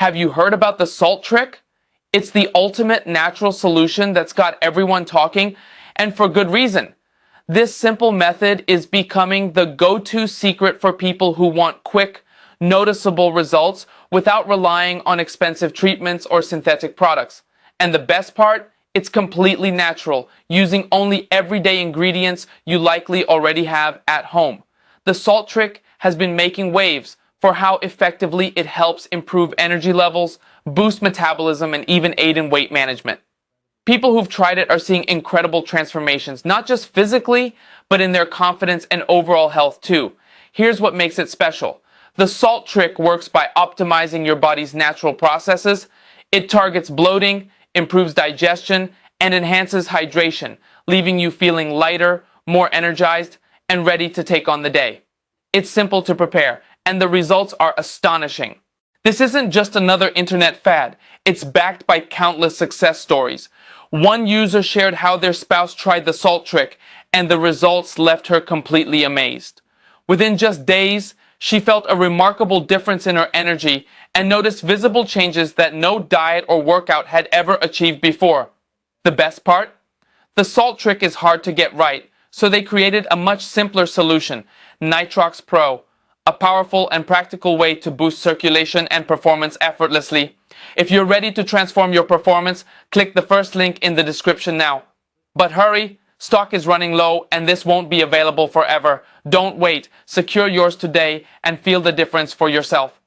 Have you heard about the salt trick? It's the ultimate natural solution that's got everyone talking, and for good reason. This simple method is becoming the go-to secret for people who want quick, noticeable results without relying on expensive treatments or synthetic products. And the best part? It's completely natural, using only everyday ingredients you likely already have at home. The salt trick has been making waves for how effectively it helps improve energy levels, boost metabolism, and even aid in weight management. People who've tried it are seeing incredible transformations, not just physically, but in their confidence and overall health too. Here's what makes it special. The salt trick works by optimizing your body's natural processes. It targets bloating, improves digestion, and enhances hydration, leaving you feeling lighter, more energized, and ready to take on the day. It's simple to prepare, and the results are astonishing. This isn't just another internet fad. It's backed by countless success stories. One user shared how their spouse tried the salt trick, and the results left her completely amazed. Within just days, she felt a remarkable difference in her energy and noticed visible changes that no diet or workout had ever achieved before. The best part? The salt trick is hard to get right, so they created a much simpler solution, Nitrox Pro, a powerful and practical way to boost circulation and performance effortlessly. If you're ready to transform your performance, click the first link in the description now. But hurry, stock is running low and this won't be available forever. Don't wait, secure yours today and feel the difference for yourself.